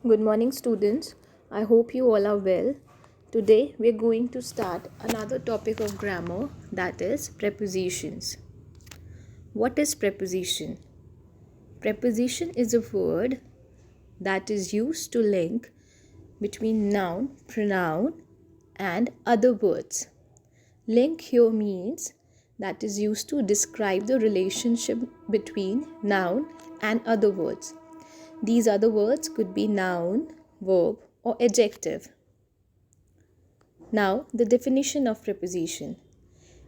Good morning, students. I hope you all are well. Today we are going to start another topic of grammar, that is prepositions. What is preposition? Preposition is a word that is used to link between noun, pronoun, and other words. Link here means that is used to describe the relationship between noun and other words. These other words could be noun, verb, or adjective. Now, the definition of preposition.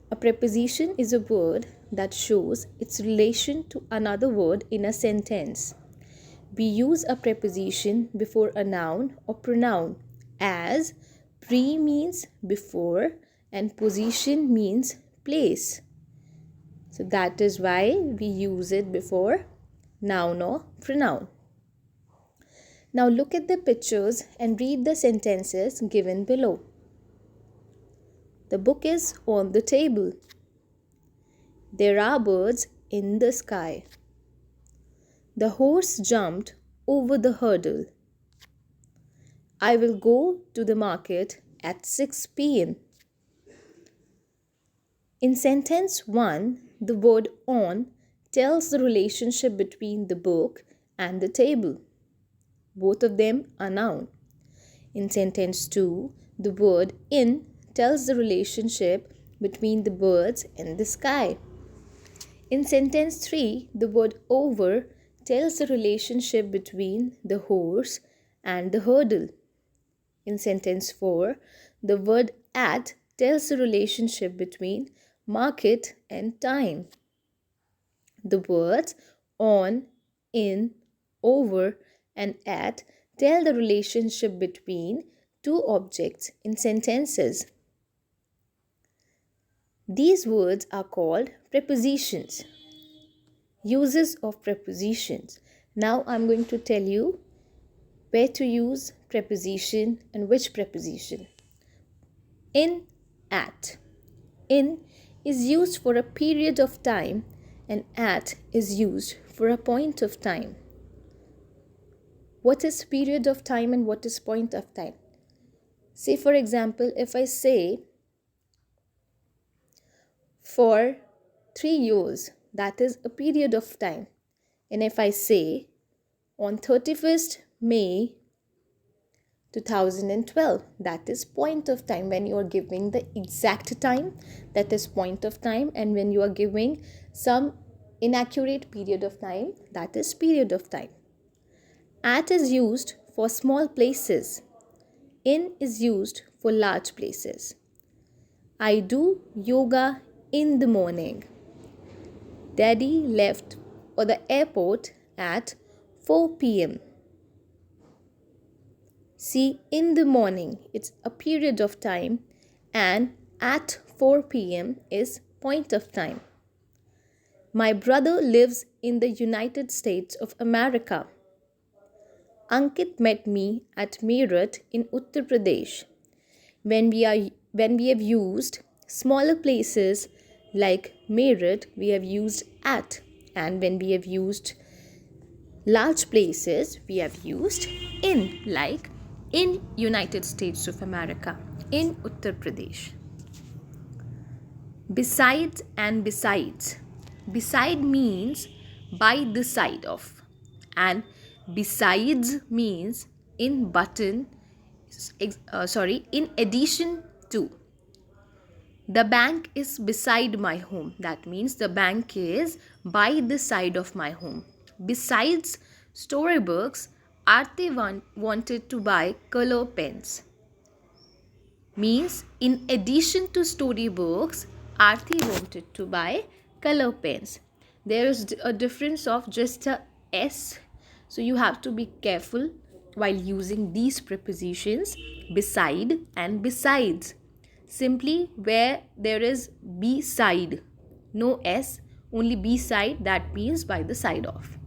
A preposition is a word that shows its relation to another word in a sentence. We use a preposition before a noun or pronoun, as pre means before and position means place. So that is why we use it before noun or pronoun. Now look at the pictures and read the sentences given below. The book is on the table. There are birds in the sky. The horse jumped over the hurdle. I will go to the market at 6 p.m. In sentence 1, the word on tells the relationship between the book and the table. Both of them are noun. In sentence 2, the word in tells the relationship between the birds and the sky. In sentence 3, the word over tells the relationship between the horse and the hurdle. In sentence 4, the word at tells the relationship between market and time. The words on, in, over, and at tell the relationship between two objects in sentences. These words are called prepositions. Uses of prepositions. Now I'm going to tell you where to use preposition and which preposition. In, at. In is used for a period of time and at is used for a point of time. What is period of time and what is point of time? Say for example, if I say for 3 years, that is a period of time. And if I say on 31st May 2012, that is point of time. When you are giving the exact time, that is point of time. And when you are giving some inaccurate period of time, that is period of time. At is used for small places. In is used for large places. I do yoga in the morning. Daddy left for the airport at 4 p.m. See, in the morning, it's a period of time, and at 4 p.m. is point of time. My brother lives in the United States of America. Ankit met me at Meerut in Uttar Pradesh. When we have used smaller places like Meerut, we have used at, and when we have used large places, we have used in, like in United States of America, in Uttar Pradesh. Besides and besides. Beside means by the side of, and besides means in in addition to. The bank is beside my home. That means the bank is by the side of my home. Besides storybooks, Aarti wanted to buy color pens. Means in addition to storybooks, Aarti wanted to buy color pens. There is a difference of just a S. So you have to be careful while using these prepositions beside and besides. Simply where there is beside, no S, only beside, that means by the side of.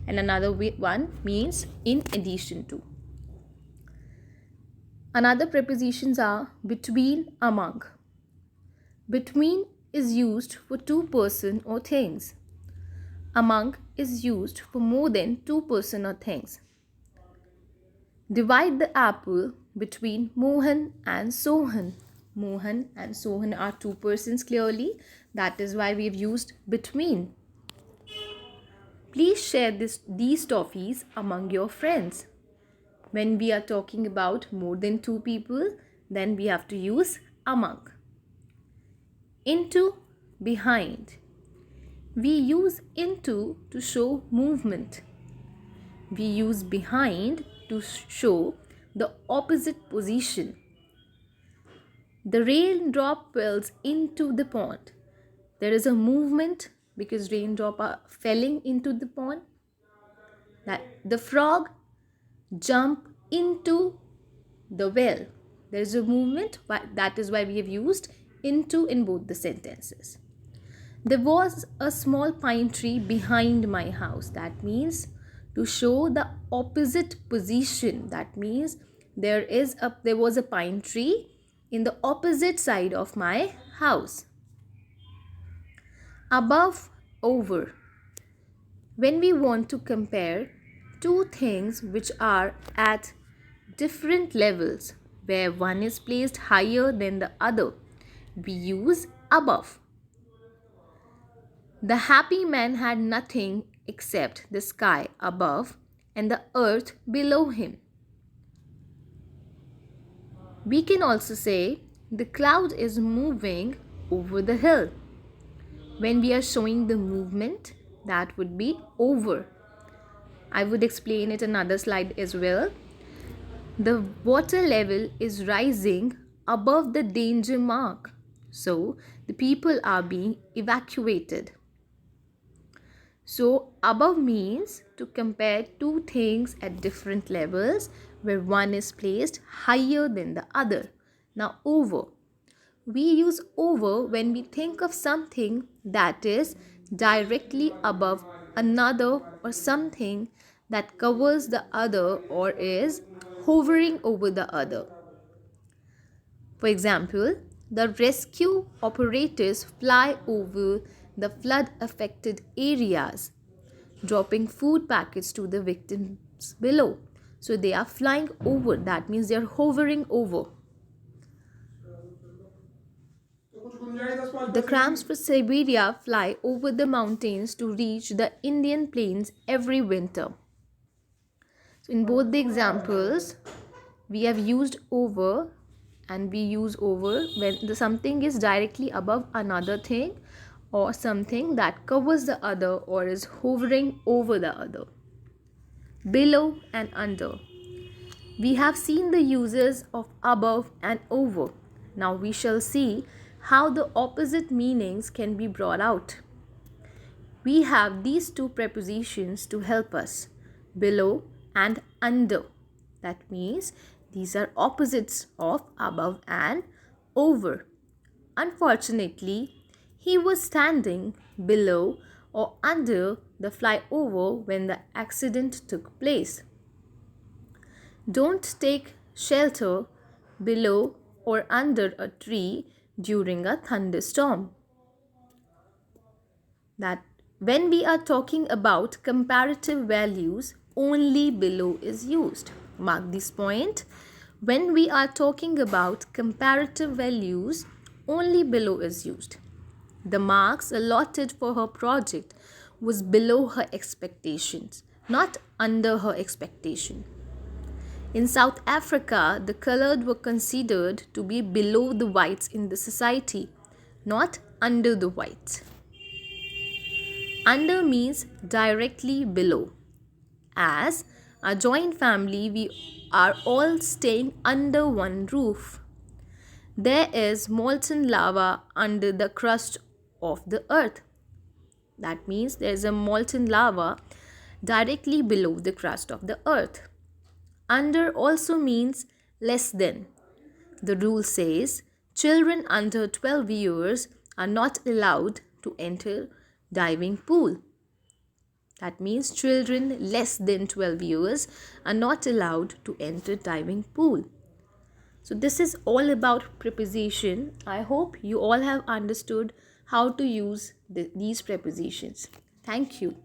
And another one means in addition to. Another prepositions are between, among. Between is used for two person or things. Among is used for more than two person or things. Divide the apple between Mohan and Sohan. Mohan and Sohan are two persons clearly. That is why we've used between. Please share these toffees among your friends. When we are talking about more than two people, then we have to use among. Into, behind. We use into to show movement. We use behind to show the opposite position. The raindrop falls into the pond. There is a movement because raindrop are falling into the pond. That the frog jump into the well. There is a movement. That is why we have used into in both the sentences. There was a small pine tree behind my house. That means to show the opposite position. That means there was a pine tree in the opposite side of my house. Above, over. When we want to compare two things which are at different levels, where one is placed higher than the other, we use above. The happy man had nothing except the sky above and the earth below him. We can also say the cloud is moving over the hill. When we are showing the movement, that would be over. I would explain it another slide as well. The water level is rising above the danger mark. So the people are being evacuated. So above means to compare two things at different levels where one is placed higher than the other. Now over. We use over when we think of something that is directly above another or something that covers the other or is hovering over the other. For example, the rescue operators fly over the flood affected areas, dropping food packets to the victims below. So they are flying over. That means they are hovering over. The crabs for Siberia fly over the mountains to reach the Indian plains every winter. So in both the examples, we have used over, and we use over when something is directly above another thing or something that covers the other or is hovering over the other. Below and under. We have seen the uses of above and over. Now we shall see how the opposite meanings can be brought out. We have these two prepositions to help us, below and under. That means these are opposites of above and over. Unfortunately, he was standing below or under the flyover when the accident took place. Don't take shelter below or under a tree during a thunderstorm. That when we are talking about comparative values, only below is used. Mark this point. When we are talking about comparative values, only below is used. The marks allotted for her project was below her expectations, not under her expectation. In South Africa, the colored were considered to be below the whites in the society, not under the whites. Under means directly below. As a joint family, we are all staying under one roof. There is molten lava under the crust of the earth. That means there is a molten lava directly below the crust of the earth. Under also means less than. The rule says children under 12 years are not allowed to enter diving pool. That means children less than 12 years are not allowed to enter diving pool. So this is all about preposition. I hope you all have understood how to use these prepositions. Thank you.